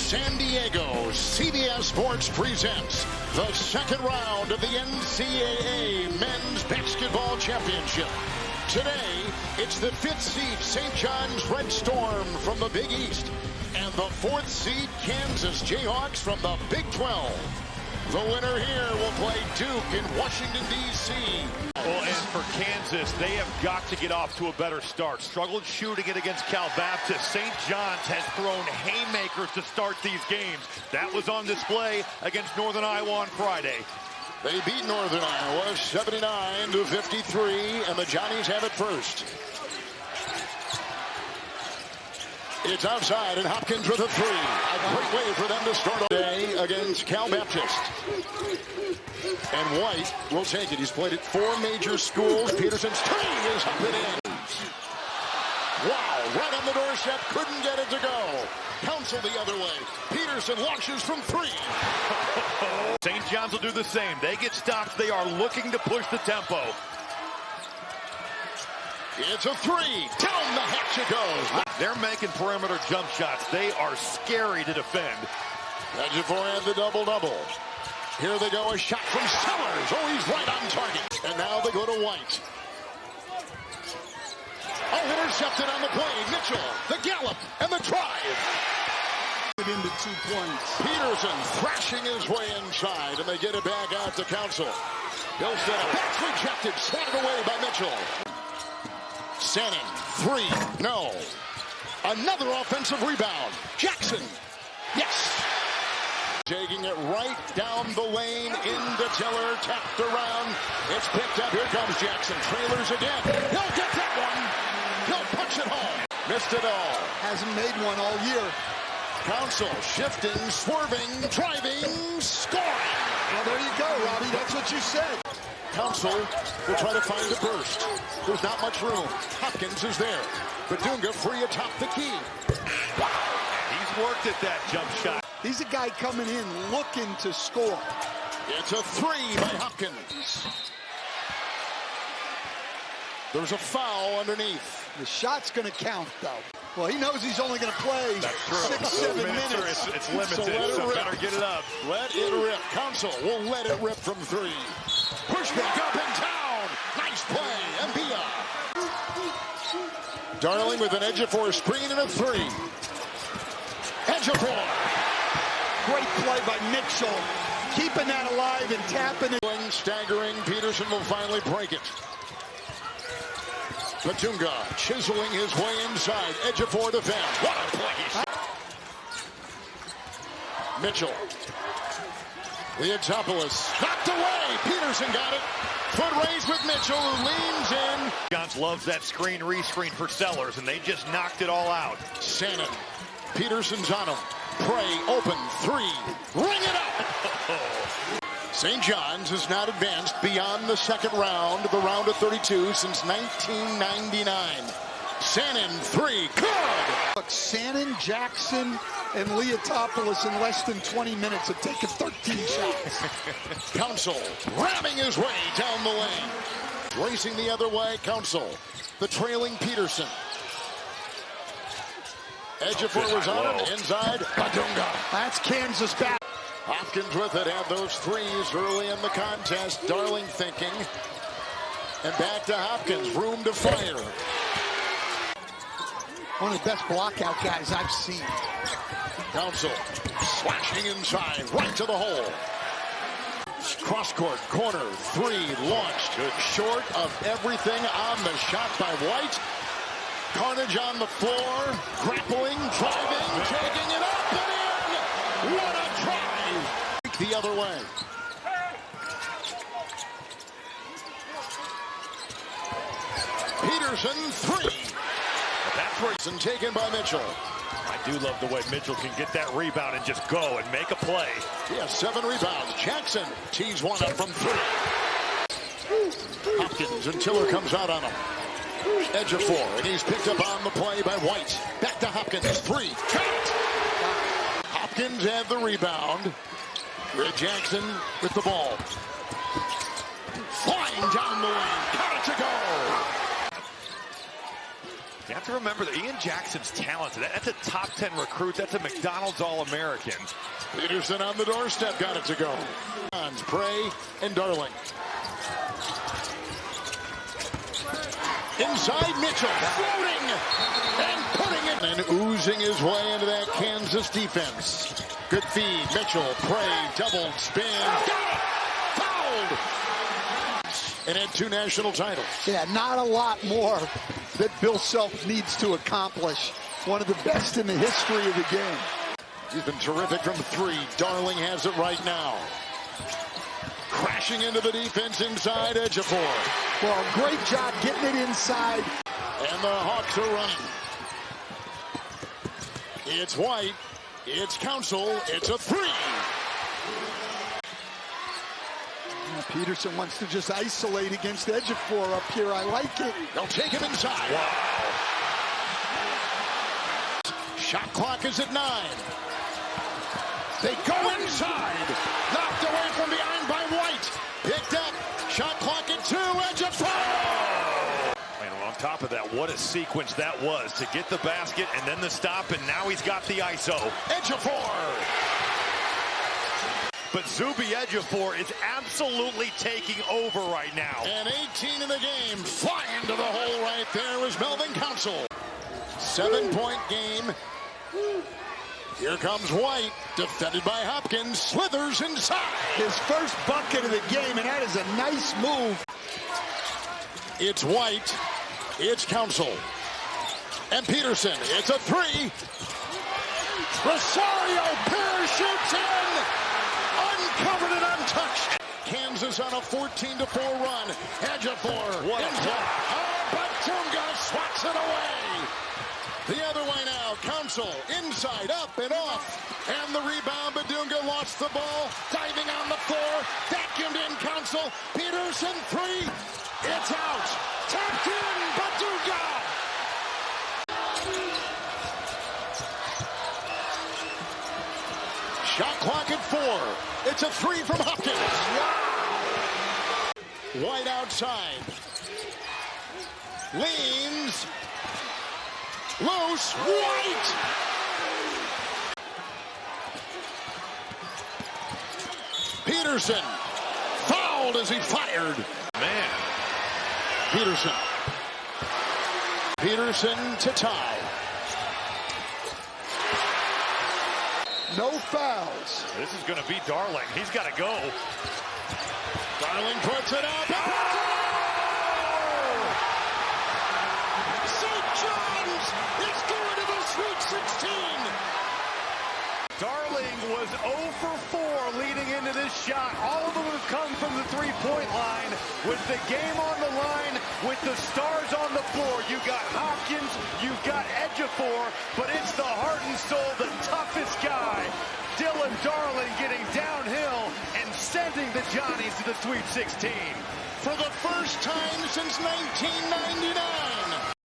San Diego, CBS Sports presents the second round of the NCAA Men's Basketball Championship. Today, it's the 5th seed St. John's Red Storm from the Big East and the 4th seed Kansas Jayhawks from the Big 12. The winner here will play Duke in Washington, D.C. Well, and for Kansas, they have got to get off to a better start. Struggled shooting it against Cal Baptist. St. John's has thrown haymakers to start these games. That was on display against Northern Iowa on Friday. They beat Northern Iowa 79-53, and the Johnnies have it first. It's outside, and Hopkins with a three. A great way for them to start a day against Cal Baptist. And White will take it. He's played at 4 major schools. Peterson's three is up and in. Wow, right on the doorstep, couldn't get it to go. Counsell the other way. Peterson launches from 3. St. John's will do the same. They get stopped. They are looking to push the tempo. It's a 3. Down the hatch it goes. They're making perimeter jump shots. They are scary to defend. Ejiofor had the double-double. Here they go, a shot from Sellers. Oh, he's right on target. And now they go to White. Oh, intercepted on the play. Mitchell, the gallop, and the drive. Into 2 points. Peterson thrashing his way inside, and they get it back out to Counsell. He'll set up. That's rejected. Swatted away by Mitchell. Sannon, 3, no. Another offensive rebound. Jackson, yes. Taking it right down the lane into Tiller, tapped around. It's picked up. Here comes Jackson. Trailers again. He'll get that one. He'll punch it home. Missed it all. Hasn't made one all year. Counsell shifting, swerving, driving, scoring. Well, there you go, Robbie. That's what you said. Counsell will try to find a burst. There's not much room. Hopkins is there. Badunga free atop the key. He's worked at that jump shot. He's a guy coming in looking to score. It's a 3 by Hopkins. There's a foul underneath. The shot's going to count, though. Well, he knows he's only going to play 6-7 minutes. It's limited, so better get it up. Let it rip. Counsell will let it rip from 3. Pushback up and down. Nice play. Mbia. Darling with an Ejiofor screen and a 3. Ejiofor. Great play by Mitchell. Keeping that alive and tapping it. Staggering. Peterson will finally break it. Badunga chiseling his way inside. Ejiofor defends. What a play. Mitchell. Leotopoulos knocked away. Peterson got it. Foot raised with Mitchell, who leans in. Johnson loves that screen, rescreen for Sellers, and they just knocked it all out. Sannon. Peterson's on him. Prey open. 3. Ring it up. St. John's has not advanced beyond the second round, the round of 32, since 1999. Sannon, 3, good! Look, Sannon, Jackson, and Leotopoulos in less than 20 minutes have taken 13 shots. Counsell ramming his way down the lane. Racing the other way, Counsell. The trailing Peterson. Ejiofor was on it, inside, Badunga. That's Kansas back. Hopkins with it, had those 3s early in the contest. Darling thinking. And back to Hopkins, room to fire. One of the best blockout guys I've seen. Counsell slashing inside, right to the hole. Cross court, corner, 3, launched. Short of everything on the shot by White. Carnage on the floor, grappling, driving, taking it up and in. What a drive! The other way. Peterson, 3. That's where it's taken by Mitchell. I do love the way Mitchell can get that rebound and just go and make a play. He has 7 rebounds. Jackson tees one up from 3. Hopkins and Tiller comes out on him. Ejiofor, and he's picked up on the play by White. Back to Hopkins, 3. Count! Hopkins had the rebound. Red Jackson with the ball. Flying down the lane. Got it to go. You have to remember that Ian Jackson's talented. That's a top 10 recruit. That's a McDonald's All-American. Peterson on the doorstep, got it to go. Prey and Darling. Inside Mitchell, floating and putting it and oozing his way into that Kansas defense. Good feed, Mitchell, Prey, double spin, got it, fouled, and had 2 national titles. Yeah, not a lot more that Bill Self needs to accomplish. One of the best in the history of the game. He's been terrific from 3. Darling has it right now. Crashing into the defense inside Ejiofor. Well, great job getting it inside. And the Hawks are running. It's White. It's Council. It's a 3. Peterson wants to just isolate against Ejiofor up here. I like it. They'll take him inside. Wow. Shot clock is at 9. They go inside. Knocked away from behind by White. Picked up. Shot clock at 2. Ejiofor. And on top of that, what a sequence that was to get the basket and then the stop, and now he's got the ISO. Ejiofor. But Zuby Ejiofor is absolutely taking over right now. And 18 in the game. Flying to the hole right there was Melvin Council. 7-point game. Here comes White, defended by Hopkins, slithers inside. His first bucket of the game, and that is a nice move. It's White, it's Council, and Peterson. It's a 3. Rosario parachutes in, uncovered and untouched. Kansas on a 14-4 run. Ejiofor. What a block. Batunga swats it away. The other way now, Council, inside, up and off. And the rebound, Badunga lost the ball, diving on the floor, vacuumed in Council. Peterson, 3, it's out. Tapped in, Badunga. Shot clock at 4. It's a 3 from Hopkins. Wow. White outside. Leans. Loose, White! Peterson, fouled as he fired. Man. Peterson. Peterson to tie. No fouls. This is going to be Darling. He's got to go. Darling puts it up. It's going to the Sweet 16. Darling was 0 for 4 leading into this shot. All of them have come from the three-point line. With the game on the line, with the stars on the floor, you got Hopkins, you've got Ejiofor, but it's the heart and soul, the toughest guy, Dylan Darling, getting downhill and sending the Johnnies to the Sweet 16. For the first time since 1999.